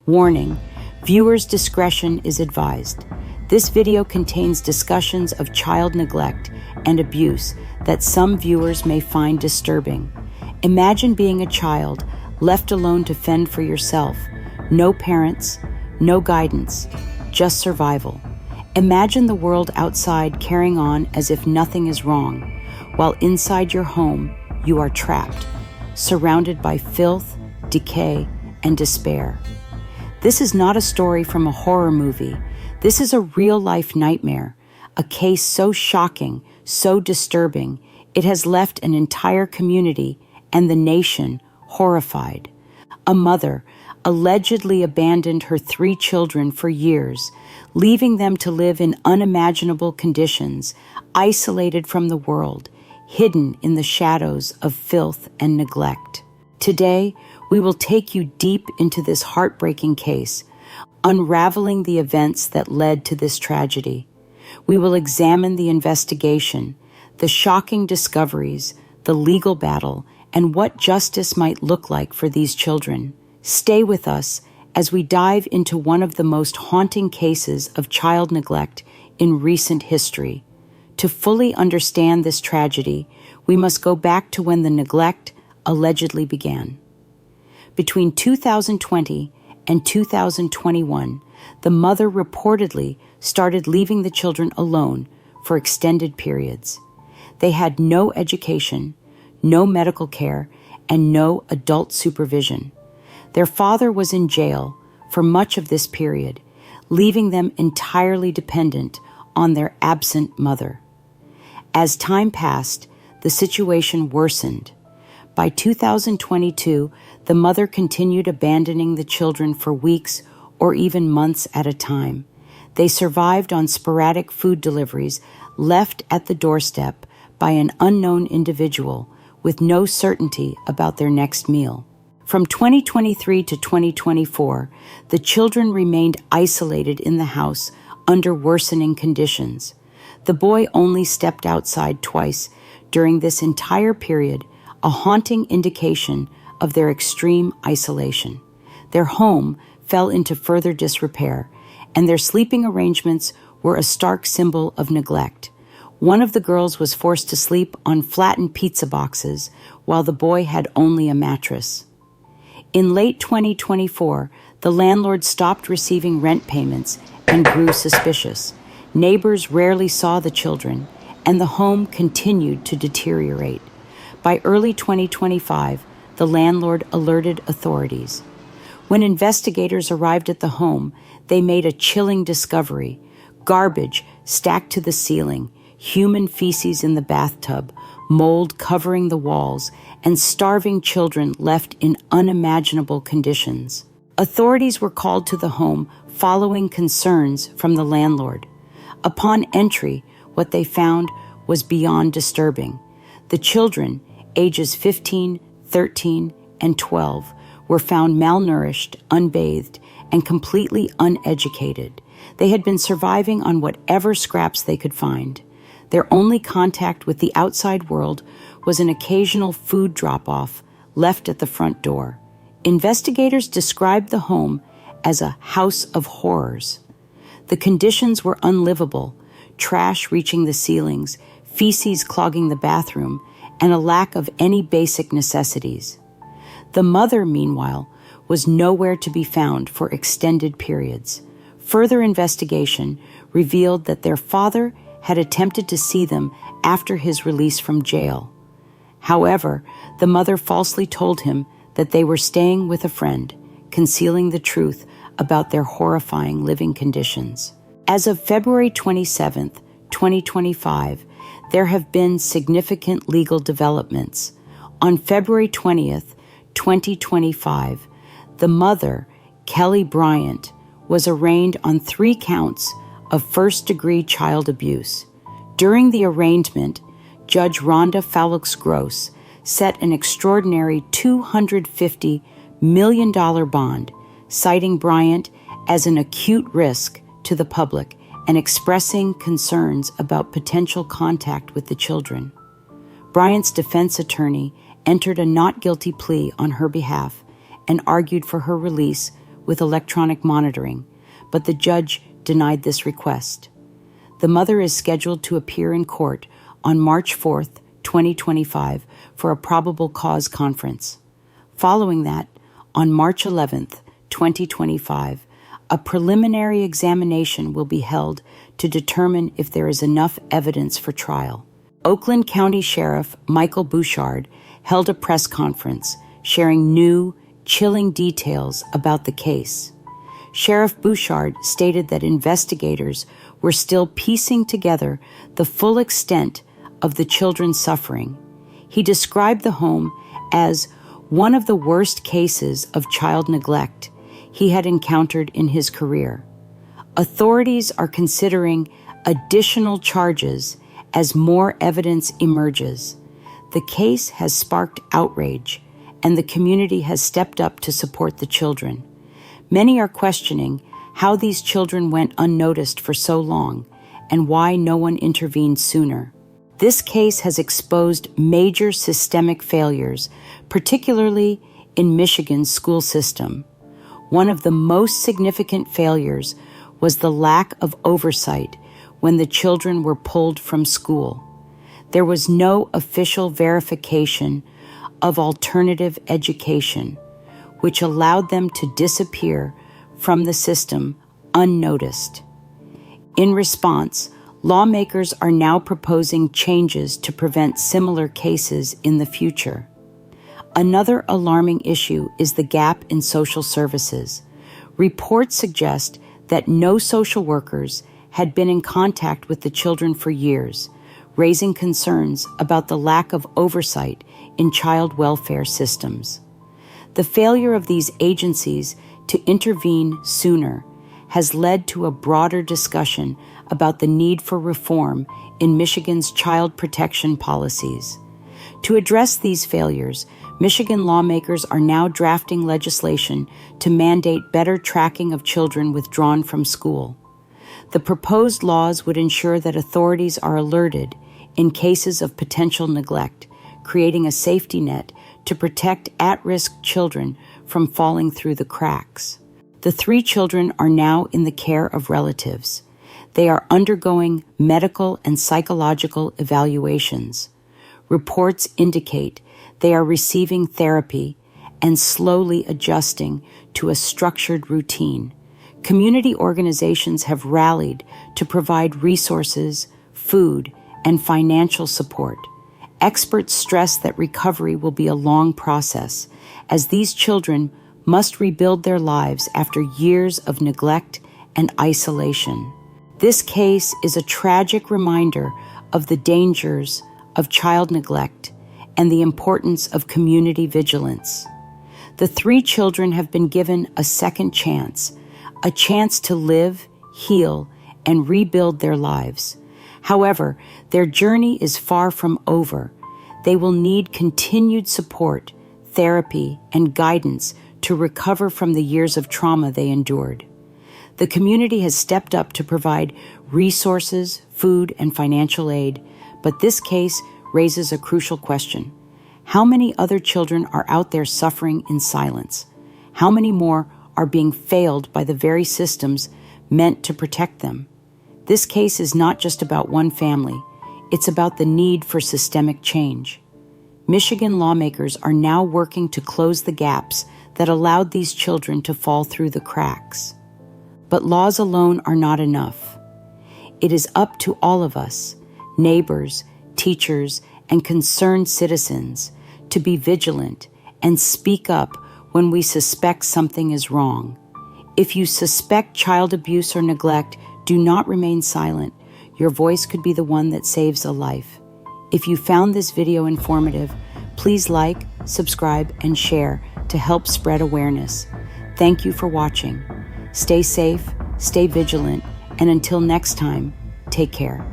Warning: viewers' discretion is advised. This video contains discussions of child neglect and abuse that some viewers may find disturbing. Imagine being a child, left alone to fend for yourself. No parents, no guidance, just survival. Imagine the world outside carrying on as if nothing is wrong, while inside your home, you are trapped, surrounded by filth, decay, and despair. This is not a story from a horror movie. This is a real-life nightmare, a case so shocking, so disturbing, it has left an entire community and the nation horrified. A mother allegedly abandoned her 3 children for years, leaving them to live in unimaginable conditions, isolated from the world, hidden in the shadows of filth and neglect. Today, we will take you deep into this heartbreaking case, unraveling the events that led to this tragedy. We will examine the investigation, the shocking discoveries, the legal battle, and what justice might look like for these children. Stay with us as we dive into one of the most haunting cases of child neglect in recent history. To fully understand this tragedy, we must go back to when the neglect allegedly began. Between 2020 and 2021, the mother reportedly started leaving the children alone for extended periods. They had no education, no medical care, and no adult supervision. Their father was in jail for much of this period, leaving them entirely dependent on their absent mother. As time passed, the situation worsened. By 2022, the mother continued abandoning the children for weeks or even months at a time. They survived on sporadic food deliveries left at the doorstep by an unknown individual with no certainty about their next meal. From 2023 to 2024, the children remained isolated in the house under worsening conditions. The boy only stepped outside twice during this entire period, a haunting indication of their extreme isolation. Their home fell into further disrepair, and their sleeping arrangements were a stark symbol of neglect. One of the girls was forced to sleep on flattened pizza boxes, while the boy had only a mattress. In late 2024, the landlord stopped receiving rent payments and grew suspicious. Neighbors rarely saw the children, and the home continued to deteriorate. By early 2025, the landlord alerted authorities. When investigators arrived at the home, they made a chilling discovery: garbage stacked to the ceiling, human feces in the bathtub, mold covering the walls, and starving children left in unimaginable conditions. Authorities were called to the home following concerns from the landlord. Upon entry, what they found was beyond disturbing. The children, ages 15, 13, and 12, were found malnourished, unbathed, and completely uneducated. They had been surviving on whatever scraps they could find. Their only contact with the outside world was an occasional food drop-off left at the front door. Investigators described the home as a house of horrors. The conditions were unlivable: trash reaching the ceilings, feces clogging the bathroom, and a lack of any basic necessities. The mother, meanwhile, was nowhere to be found for extended periods. Further investigation revealed that their father had attempted to see them after his release from jail. However, the mother falsely told him that they were staying with a friend, concealing the truth about their horrifying living conditions. As of February 27, 2025, there have been significant legal developments. On February 20th, 2025, the mother, Kelly Bryant, was arraigned on 3 counts of first-degree child abuse. During the arraignment, Judge Rhonda Fowlix-Gross set an extraordinary $250 million bond, citing Bryant as an acute risk to the public and expressing concerns about potential contact with the children. Bryant's defense attorney entered a not guilty plea on her behalf and argued for her release with electronic monitoring, but the judge denied this request. The mother is scheduled to appear in court on March 4th, 2025, for a probable cause conference. Following that, on March 11th, 2025, a preliminary examination will be held to determine if there is enough evidence for trial. Oakland County Sheriff Michael Bouchard held a press conference sharing new, chilling details about the case. Sheriff Bouchard stated that investigators were still piecing together the full extent of the children's suffering. He described the home as one of the worst cases of child neglect he had encountered in his career. Authorities are considering additional charges as more evidence emerges. The case has sparked outrage, and the community has stepped up to support the children. Many are questioning how these children went unnoticed for so long and why no one intervened sooner. This case has exposed major systemic failures, particularly in Michigan's school system. One of the most significant failures was the lack of oversight when the children were pulled from school. There was no official verification of alternative education, which allowed them to disappear from the system unnoticed. In response, lawmakers are now proposing changes to prevent similar cases in the future. Another alarming issue is the gap in social services. Reports suggest that no social workers had been in contact with the children for years, raising concerns about the lack of oversight in child welfare systems. The failure of these agencies to intervene sooner has led to a broader discussion about the need for reform in Michigan's child protection policies. To address these failures, Michigan lawmakers are now drafting legislation to mandate better tracking of children withdrawn from school. The proposed laws would ensure that authorities are alerted in cases of potential neglect, creating a safety net to protect at-risk children from falling through the cracks. The 3 children are now in the care of relatives. They are undergoing medical and psychological evaluations. Reports indicate they are receiving therapy and slowly adjusting to a structured routine. Community organizations have rallied to provide resources, food, and financial support. Experts stress that recovery will be a long process, as these children must rebuild their lives after years of neglect and isolation. This case is a tragic reminder of the dangers of child neglect and the importance of community vigilance. The 3 children have been given a second chance, a chance to live, heal, and rebuild their lives. However, their journey is far from over. They will need continued support, therapy, and guidance to recover from the years of trauma they endured. The community has stepped up to provide resources, food, and financial aid, but this case raises a crucial question. How many other children are out there suffering in silence? How many more are being failed by the very systems meant to protect them? This case is not just about one family. It's about the need for systemic change. Michigan lawmakers are now working to close the gaps that allowed these children to fall through the cracks. But laws alone are not enough. It is up to all of us, neighbors, teachers, and concerned citizens, to be vigilant and speak up when we suspect something is wrong. If you suspect child abuse or neglect, do not remain silent. Your voice could be the one that saves a life. If you found this video informative, please like, subscribe, and share to help spread awareness. Thank you for watching. Stay safe, stay vigilant, and until next time, take care.